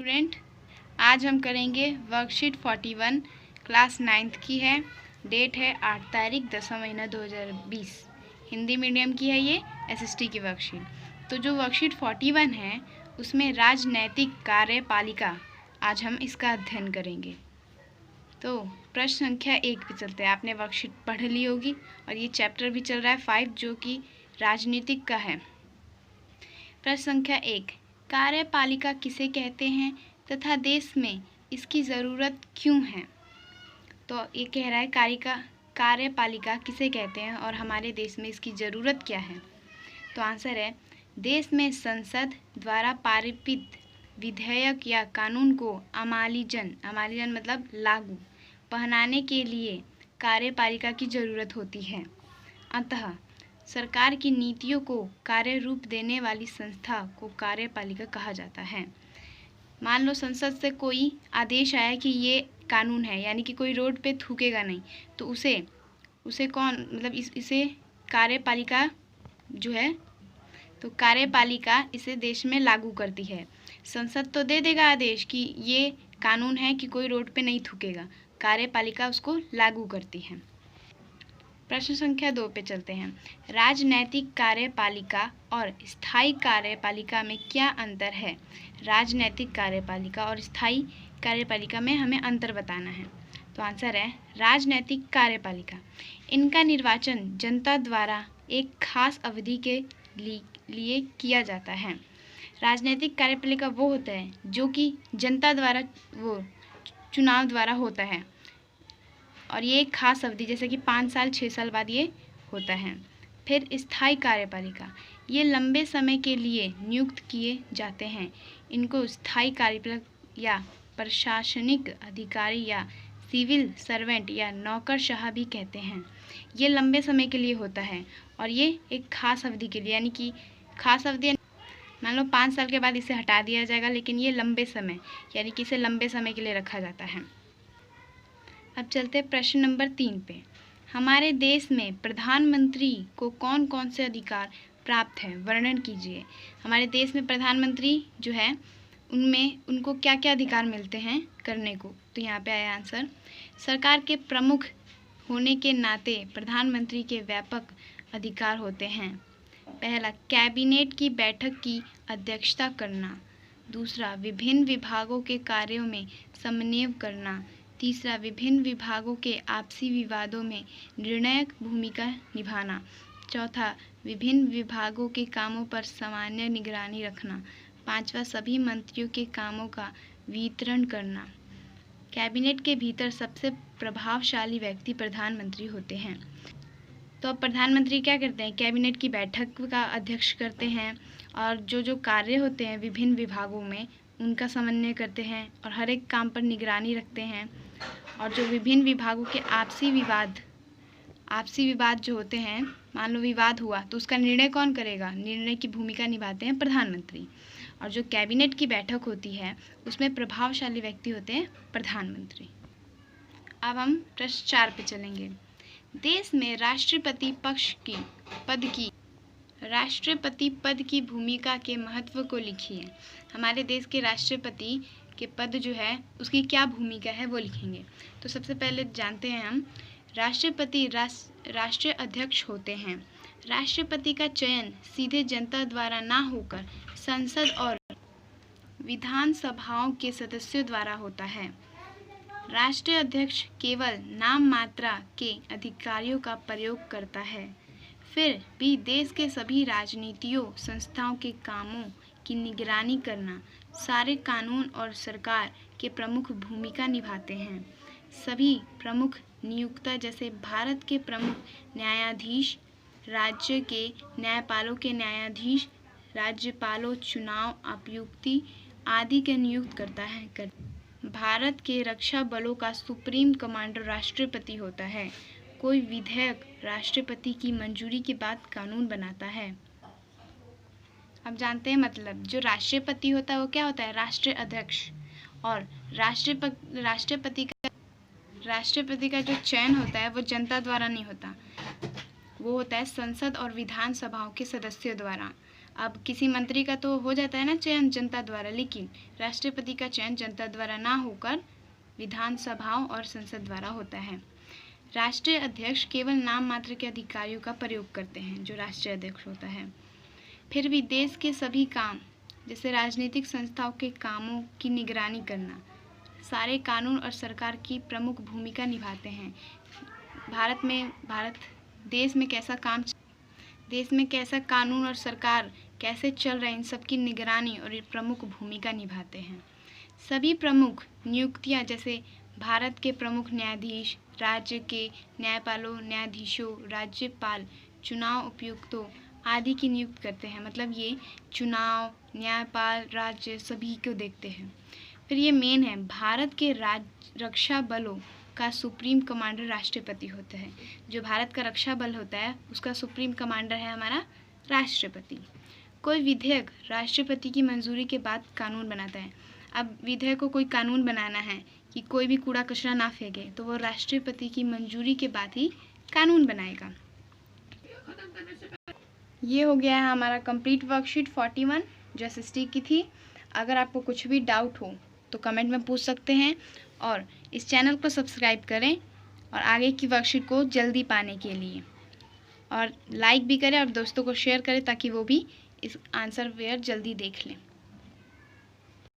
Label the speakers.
Speaker 1: Student, आज हम करेंगे वर्कशीट 41 क्लास 9th की है। डेट है 8 तारीख 10वां महीना 2020। हिंदी मीडियम की है ये एसएसटी की वर्कशीट। तो जो वर्कशीट 41 है उसमें राजनैतिक कार्यपालिका, आज हम इसका अध्ययन करेंगे। तो प्रश्न संख्या 1 पे चलते हैं। आपने वर्कशीट पढ़ ली होगी और ये चैप्टर भी चल रहा है 5 जो कि राजनीतिक का है। प्रश्न संख्या 1, कार्यपालिका किसे कहते हैं तथा देश में इसकी ज़रूरत क्यों है। तो ये कह रहा है कार्यपालिका किसे कहते हैं और हमारे देश में इसकी ज़रूरत क्या है। तो आंसर है, देश में संसद द्वारा पारित विधेयक या कानून को अमालीजन मतलब लागू पहनाने के लिए कार्यपालिका की ज़रूरत होती है। अतः सरकार की नीतियों को कार्य रूप देने वाली संस्था को कार्यपालिका कहा जाता है। मान लो संसद से कोई आदेश आया कि ये कानून है, यानी कि कोई रोड पे थूकेगा नहीं, तो उसे कौन मतलब इसे कार्यपालिका जो है, तो कार्यपालिका इसे देश में लागू करती है। संसद तो दे देगा आदेश कि ये कानून है कि कोई रोड पे नहीं थूकेगा, कार्यपालिका उसको लागू करती है। प्रश्न संख्या 2 पे चलते हैं। राजनैतिक कार्यपालिका और स्थायी कार्यपालिका में क्या अंतर है। राजनैतिक कार्यपालिका और स्थायी कार्यपालिका में हमें अंतर बताना है। तो आंसर है, राजनैतिक कार्यपालिका, इनका निर्वाचन जनता द्वारा एक खास अवधि के लिए किया जाता है। राजनैतिक कार्यपालिका वो होता है जो कि जनता द्वारा वो चुनाव द्वारा होता है और ये एक खास अवधि जैसे कि 5 साल 6 साल बाद ये होता है। फिर स्थायी कार्यपालिका, ये लंबे समय के लिए नियुक्त किए जाते हैं। इनको स्थायी कार्यपालिका या प्रशासनिक अधिकारी या सिविल सर्वेंट या नौकरशाह भी कहते हैं। ये लंबे समय के लिए होता है और ये एक खास अवधि के लिए, यानी कि खास अवधि मान लो 5 साल के बाद इसे हटा दिया जाएगा, लेकिन ये लंबे समय यानी कि इसे लंबे समय के लिए रखा जाता है। अब चलते हैं प्रश्न नंबर 3 पे। हमारे देश में प्रधानमंत्री को कौन कौन से अधिकार प्राप्त है, वर्णन कीजिए। हमारे देश में प्रधानमंत्री जो है उनको क्या क्या अधिकार मिलते हैं करने को। तो यहाँ पे आया आंसर, सरकार के प्रमुख होने के नाते प्रधानमंत्री के व्यापक अधिकार होते हैं। पहला, कैबिनेट की बैठक की अध्यक्षता करना। दूसरा, विभिन्न विभागों के कार्यों में समन्वय करना। तीसरा, विभिन्न विभागों के आपसी विवादों में निर्णायक भूमिका निभाना। चौथा, विभिन्न विभागों के कामों पर सामान्य निगरानी रखना। पांचवा, सभी मंत्रियों के कामों का वितरण करना। कैबिनेट के भीतर सबसे प्रभावशाली व्यक्ति प्रधानमंत्री होते हैं। तो अब प्रधानमंत्री क्या करते हैं, कैबिनेट की बैठक का अध्यक्ष करते हैं और जो कार्य होते हैं विभिन्न विभागों में उनका समन्वय करते हैं और हर एक काम पर निगरानी रखते हैं। और जो विभिन्न विभागों के आपसी विवाद जो होते हैं, मान लो विवाद हुआ तो उसका निर्णय कौन करेगा, निर्णय की भूमिका निभाते हैं प्रधानमंत्री। और जो कैबिनेट की बैठक होती है उसमें प्रभावशाली व्यक्ति होते हैं प्रधानमंत्री। अब हम प्रश्न 4 पे चलेंगे। देश में राष्ट्रपति पद की भूमिका के महत्व को लिखिए। हमारे देश के राष्ट्रपति के पद जो है उसकी क्या भूमिका है वो लिखेंगे। तो सबसे पहले जानते हैं हम, राष्ट्रपति राष्ट्रीय अध्यक्ष होते हैं। राष्ट्रपति का चयन सीधे जनता द्वारा ना होकर संसद और विधानसभाओं के सदस्यों द्वारा होता है। राष्ट्रीय अध्यक्ष केवल नाम मात्रा के अधिकारियों का प्रयोग करता है। फिर भी देश के सभी राजनीतियों संस्थाओं के कामों की निगरानी करना, सारे कानून और सरकार के प्रमुख भूमिका निभाते हैं। सभी प्रमुख नियुक्ता जैसे भारत के प्रमुख न्यायाधीश, राज्य के न्यायपालों के न्यायाधीश, राज्यपालों, चुनाव आयुक्त आदि के नियुक्त करता है। भारत के रक्षा बलों का सुप्रीम कमांडर राष्ट्रपति होता है। कोई विधेयक राष्ट्रपति की मंजूरी के बाद कानून बनाता है। अब जानते हैं मतलब, जो राष्ट्रपति होता है वो क्या होता है, राष्ट्रीय अध्यक्ष। और राष्ट्रपति का जो चयन होता है वो जनता द्वारा नहीं होता, वो होता है संसद और विधानसभाओं के सदस्यों द्वारा। अब किसी मंत्री का तो हो जाता है ना चयन जनता द्वारा, लेकिन राष्ट्रपति का चयन जनता द्वारा ना होकर विधानसभाओं और संसद द्वारा होता है। राष्ट्रीय अध्यक्ष केवल नाम मात्र के अधिकारियों का प्रयोग करते हैं, जो राष्ट्रीय अध्यक्ष होता है। फिर भी देश के सभी काम, जैसे राजनीतिक संस्थाओं के कामों की निगरानी करना, सारे कानून और सरकार की प्रमुख भूमिका निभाते हैं। देश में कैसा कानून और सरकार कैसे चल रहा है, इन सब की निगरानी और प्रमुख भूमिका निभाते हैं। सभी प्रमुख नियुक्तियां, जैसे भारत के प्रमुख न्यायाधीश, राज्य के न्यायपालों, न्यायाधीशों, राज्यपाल, चुनाव उपायुक्तों आदि की नियुक्त करते हैं। मतलब ये चुनाव, न्यायपाल, राज्य सभी को देखते हैं। फिर ये मेन है, भारत के रक्षा बलों का सुप्रीम कमांडर राष्ट्रपति होता है। जो भारत का रक्षा बल होता है उसका सुप्रीम कमांडर है हमारा राष्ट्रपति। कोई विधेयक राष्ट्रपति की मंजूरी के बाद कानून बनाता है। अब विधेयक को कोई कानून बनाना है कि कोई भी कूड़ा कचरा ना फेंके, तो वो राष्ट्रपति की मंजूरी के बाद ही कानून बनाएगा। ये हो गया है हमारा कंप्लीट वर्कशीट 41 जो एसएसटी की थी। अगर आपको कुछ भी डाउट हो तो कमेंट में पूछ सकते हैं, और इस चैनल को सब्सक्राइब करें और आगे की वर्कशीट को जल्दी पाने के लिए, और लाइक भी करें और दोस्तों को शेयर करें ताकि वो भी इस आंसर वेयर जल्दी देख लें।